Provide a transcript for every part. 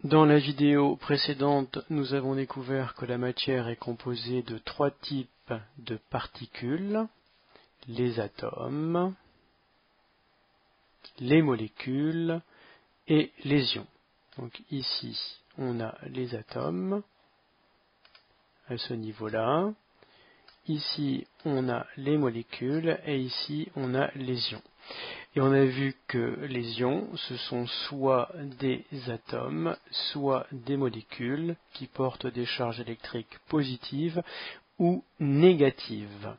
Dans la vidéo précédente, nous avons découvert que la matière est composée de trois types de particules, les atomes, les molécules et les ions. Donc ici, on a les atomes à ce niveau-là. Ici, on a les molécules et ici, on a les ions. Et on a vu que les ions, ce sont soit des atomes, soit des molécules qui portent des charges électriques positives ou négatives.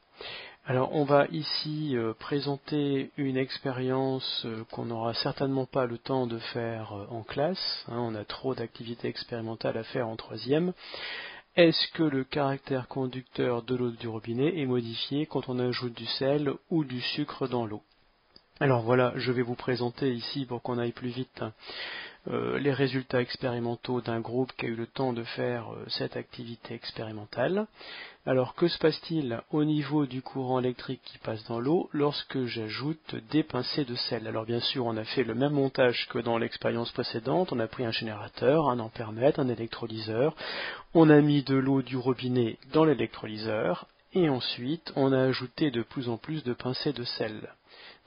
Alors on va ici présenter une expérience qu'on n'aura certainement pas le temps de faire en classe. On a trop d'activités expérimentales à faire en troisième. Est-ce que le caractère conducteur de l'eau du robinet est modifié quand on ajoute du sel ou du sucre dans l'eau? Alors voilà, je vais vous présenter ici, pour qu'on aille plus vite, les résultats expérimentaux d'un groupe qui a eu le temps de faire cette activité expérimentale. Alors que se passe-t-il au niveau du courant électrique qui passe dans l'eau lorsque j'ajoute des pincées de sel? Alors bien sûr, on a fait le même montage que dans l'expérience précédente, on a pris un générateur, un ampèremètre, un électrolyseur, on a mis de l'eau du robinet dans l'électrolyseur, et ensuite on a ajouté de plus en plus de pincées de sel.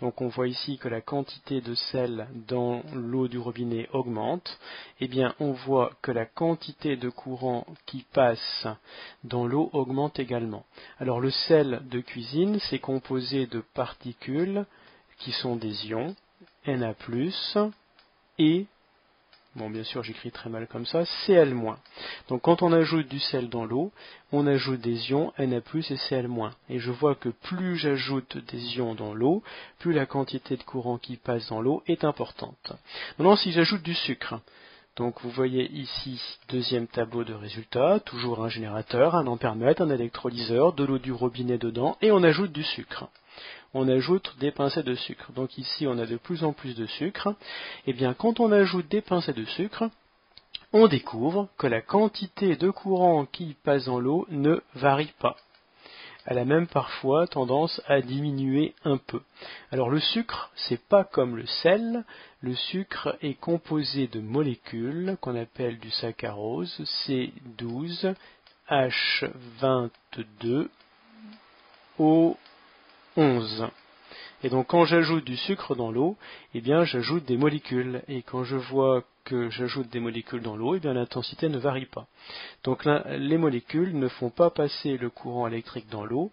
Donc on voit ici que la quantité de sel dans l'eau du robinet augmente. Eh bien on voit que la quantité de courant qui passe dans l'eau augmente également. Alors le sel de cuisine, c'est composé de particules qui sont des ions, Na+, et bon, bien sûr, j'écris très mal comme ça, Cl-. Donc, quand on ajoute du sel dans l'eau, on ajoute des ions Na+, et Cl-. Et je vois que plus j'ajoute des ions dans l'eau, plus la quantité de courant qui passe dans l'eau est importante. Maintenant, si j'ajoute du sucre, donc vous voyez ici, deuxième tableau de résultats, toujours un générateur, un ampèremètre, un électrolyseur, de l'eau du robinet dedans, et on ajoute du sucre. On ajoute des pincées de sucre. Donc ici, on a de plus en plus de sucre. Et bien, quand on ajoute des pincées de sucre, on découvre que la quantité de courant qui passe dans l'eau ne varie pas. Elle a même parfois tendance à diminuer un peu. Alors le sucre, c'est pas comme le sel. Le sucre est composé de molécules qu'on appelle du saccharose, C12, H22, O11. Et donc quand j'ajoute du sucre dans l'eau, eh bien j'ajoute des molécules. Et quand je vois que j'ajoute des molécules dans l'eau, eh bien l'intensité ne varie pas. Donc là, les molécules ne font pas passer le courant électrique dans l'eau.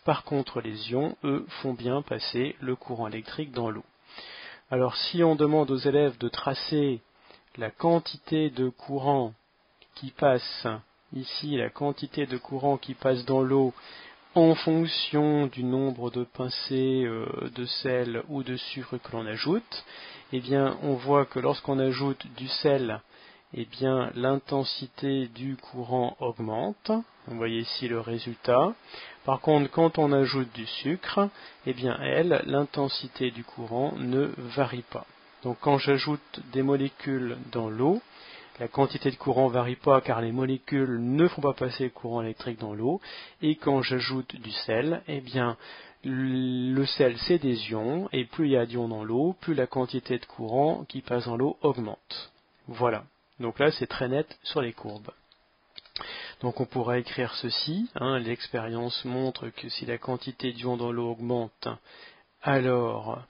Par contre, les ions, eux, font bien passer le courant électrique dans l'eau. Alors si on demande aux élèves de tracer la quantité de courant qui passe, ici la quantité de courant qui passe dans l'eau, en fonction du nombre de pincées de sel ou de sucre que l'on ajoute, eh bien, on voit que lorsqu'on ajoute du sel, eh bien, l'intensité du courant augmente. Vous voyez ici le résultat. Par contre, quand on ajoute du sucre, eh bien, l'intensité du courant ne varie pas. Donc, quand j'ajoute des molécules dans l'eau, la quantité de courant ne varie pas car les molécules ne font pas passer le courant électrique dans l'eau. Et quand j'ajoute du sel, eh bien, le sel c'est des ions, et plus il y a d'ions dans l'eau, plus la quantité de courant qui passe dans l'eau augmente. Voilà. Donc là, c'est très net sur les courbes. Donc on pourra écrire ceci. L'expérience montre que si la quantité d'ions dans l'eau augmente, alors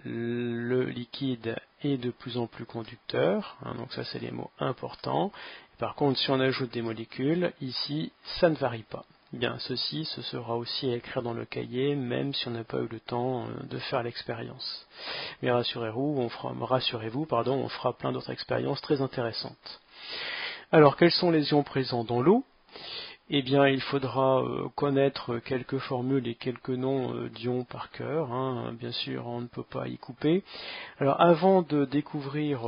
le liquide est de plus en plus conducteur, donc ça c'est les mots importants. Par contre, si on ajoute des molécules, ici, ça ne varie pas. Bien, ceci, ce sera aussi à écrire dans le cahier, même si on n'a pas eu le temps de faire l'expérience. Mais rassurez-vous, on fera plein d'autres expériences très intéressantes. Alors, quels sont les ions présents dans l'eau? Eh bien, il faudra connaître quelques formules et quelques noms d'ions par cœur. Bien sûr, on ne peut pas y couper. Alors, avant de découvrir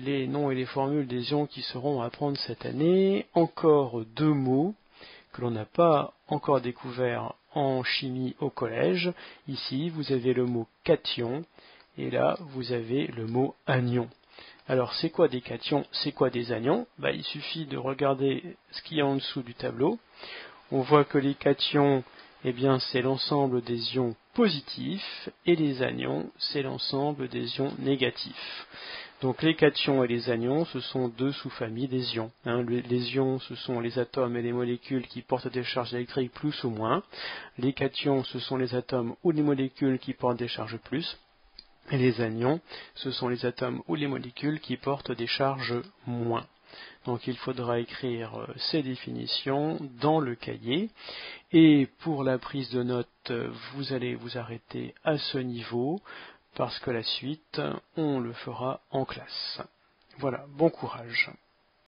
les noms et les formules des ions qui seront à apprendre cette année, encore deux mots que l'on n'a pas encore découverts en chimie au collège. Ici, vous avez le mot cation, et là, vous avez le mot anion. Alors, c'est quoi des cations, c'est quoi des anions? Il suffit de regarder ce qu'il y a en dessous du tableau. On voit que les cations, eh bien, c'est l'ensemble des ions positifs, et les anions, c'est l'ensemble des ions négatifs. Donc les cations et les anions, ce sont deux sous-familles des ions. Les ions, ce sont les atomes et les molécules qui portent des charges électriques plus ou moins. Les cations, ce sont les atomes ou les molécules qui portent des charges plus. Et les anions, ce sont les atomes ou les molécules qui portent des charges moins. Donc il faudra écrire ces définitions dans le cahier. Et pour la prise de notes, vous allez vous arrêter à ce niveau, parce que la suite, on le fera en classe. Voilà, bon courage.